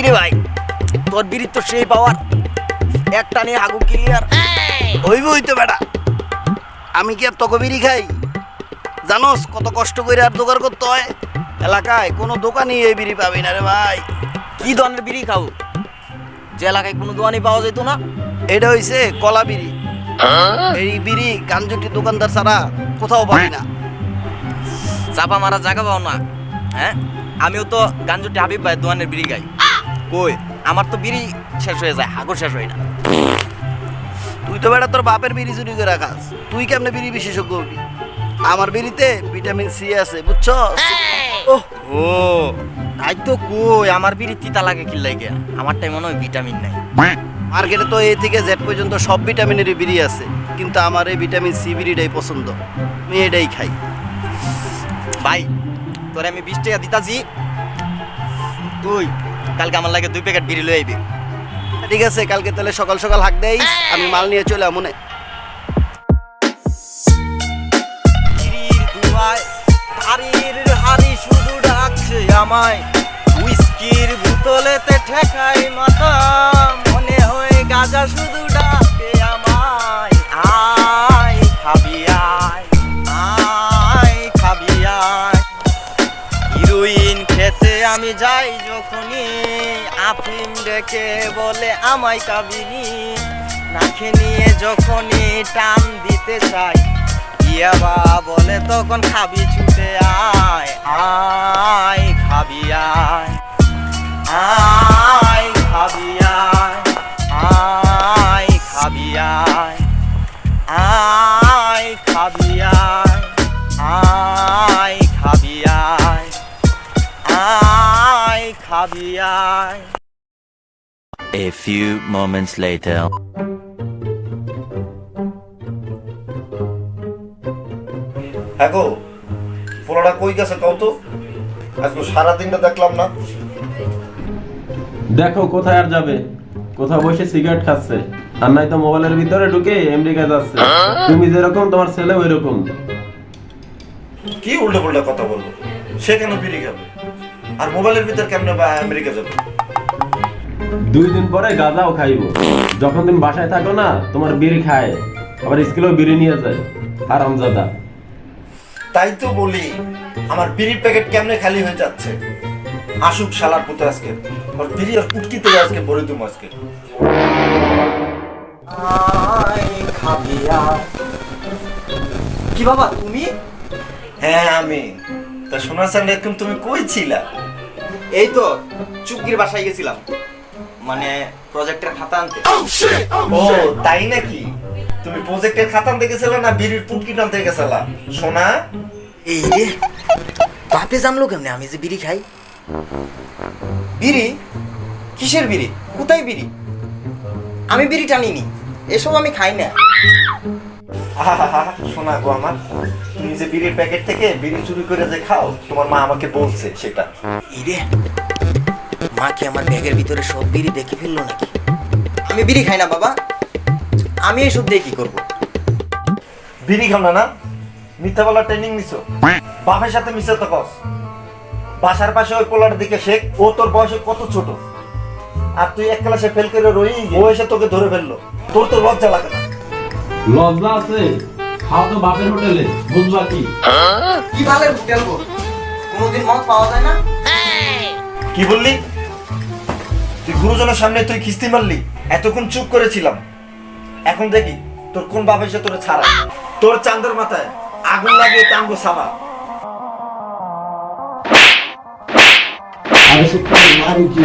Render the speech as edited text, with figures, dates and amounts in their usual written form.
কিরে ভাই, তোর বিড়ির তো সেই পাওয়ার, একটা নিয়ে হাগু ক্লিয়ার হইবই তো বেটা। আমি কি আর তোকে বিড়ি খাই? জানোস কত কষ্ট করে আর জোগাড় করতে হয়? এলাকায় কোনো দোকানই এই বিড়ি পাবি না রে ভাই। কি ধরনের বিড়ি খাও যে এলাকায় কোনো দোকানই পাওয়া যেত না? এটা হইছে কলা বিড়ি। এই বিড়ি গাঞ্জুটি দোকানদার ছাড়া কোথাও পাবি না। চাপা মারা জায়গা পাও না। হ্যাঁ, আমিও তো গাঞ্জুটি হাবিব ভাই দোকানের বিড়ি খাই। কই, আমার তো বিড়ি শেষ হয়ে যায়, হাগর শেষ হয় না। তুই তো বেটা তোর বাপের বিড়ি চুরি করে রাখাস, তুই কেমনে বিড়ি বিশেষজ্ঞ হবি? আমার বিড়িতে ভিটামিন সি আছে, বুঝছো? ও তাই তো। কই, আমার বিড়ি তিতা লাগে কি লাগে? আমারটাই মনে হয় ভিটামিন নাই। মার্কেটে তো এ থেকে জেড পর্যন্ত সব ভিটামিনেরই বিড়ি আছে, কিন্তু আমার এই ভিটামিন সি বিড়িটাই পছন্দ, আমি এটাই খাই। ভাই তোরে আমি 20 টাকা দিতাছি, তুই কালকে আমার লাগে 2 প্যাকেট বিড়ি লয়ে আইবি। ঠিক আছে, কালকে তাহলে সকাল সকাল হাঁক দেই, আমি মাল নিয়ে চলে আমনে। হাড়ি শুধু ডাকছে আমায়, উইস্কির বোতলেতে ঠেকাই মাথা, মনে হয় গাজা শুধু ডাকে আমায়। আয় খাবি আয়, আয় খাবি আয়। হিরোইন খেতে আমি যাই যখনই, আফিম ডেকে বলে আমায় কাবিনি, নাকে নিয়ে যখনই টান দিতে চাই, ইয়াবা বলে তখন খাবি ছুটে আয়। আয় খাবি আয়, আয় খাবি আয়, আয় খাবি আয়, আয় খাবি আয়, আয় খাবি আয়, আয় খাবি আয়। A few moments later. হ্যাঁ গো, পোলাটা কই গেছে কও তো? আজকে সারাদিনটা দেখলাম না। দেখো কোথায় আর যাবে, কোথাও বসে সিগারেট খাচ্ছে, আর নাই তো মোবাইলের ভিতরে ঢুকে আমেরিকা যাচ্ছে। তুমি যেরকম তোমার ছেলে ওই রকম। কি উল্টো পাল্টা কথা বলবো? সে কেন বিড়ি খাবে আর মোবাইলের ভিতর কেমনে বা আমেরিকা যাবে? 2 দিন পরে গাঁজাও খাইবো। যখন তুমি বাসায় থাকো না, তোমার বিড়ি খায়, আবার স্কুলেও বিড়ি নিয়ে যায়, হারামজাদা। তাই তো বলি, আমার বিড়ির প্যাকেট কেমনে খালি হয়ে যাচ্ছে। আসুক শালার পুতে আজকে, আর বিড়ি আর কুটকি থেকে আজকে ভরে দিম আজকে। কি বাবা তুমি? হ্যাঁ আমি। তা শোনা চান এখন তুমি কই ছিলা? এই তো চুপকির বাসায় গেছিলাম, মানে প্রজেক্টের খাতা আনতে। ও তাই নাকি? তুমি প্রজেক্টের খাতা আনতে গেছিলা না বিড়ির পুটকি আনতে গেছিলা সোনা? এই রে, বাপে জানলো কেমনে আমি যে বিড়ি খাই? বিড়ি? কিসের বিড়ি? কোথায় বিড়ি? আমি বিড়ি টানিনি, এসব আমি খাই না। আহা শোনা গো আমার, তুমি যে বিড়ির প্যাকেট থেকে বিড়ি চুরি করে যে খাও, তোমার মা আমাকে বলছে সেটা। এই রে, মা কি আমার ব্যাগের ভিতরে সব বিড়ি দেখে ফেললো নাকি? আমি বিড়ি খাই না বাবা, আমি এসব দিয়ে কি করবো? বিড়ি খাও না? মিথ্যা বলার ট্রেনিং নিছো? বাপের সাথে মিশে তো কস। বাসার পাশে ওই পোলার দিকে শেখ, ও তোর বয়সে কত ছোট, আর তুই এক ক্লাসে ফেল করে রই, ও এসে তোকে ধরে ফেললো, তোর তো লজ্জা লাগে না? লজ্জা আছে? খাও তো বাপের হোটেলে, বুঝবা কি? কি ভালের হোটেল গো, কোনোদিন মদ পাওয়া যায় না? কি বললি? তুই গুরুজনের সামনে তুই খিস্তি মারলি, এতক্ষণ চুপ করেছিলাম, এখন দেখি তোর কোন বাপ এসে তোরে ছাড়া। তোর চাঁদের মাথায় আগুন লাগিয়ে টানবো সাবা। আরে সত্যি মারি কি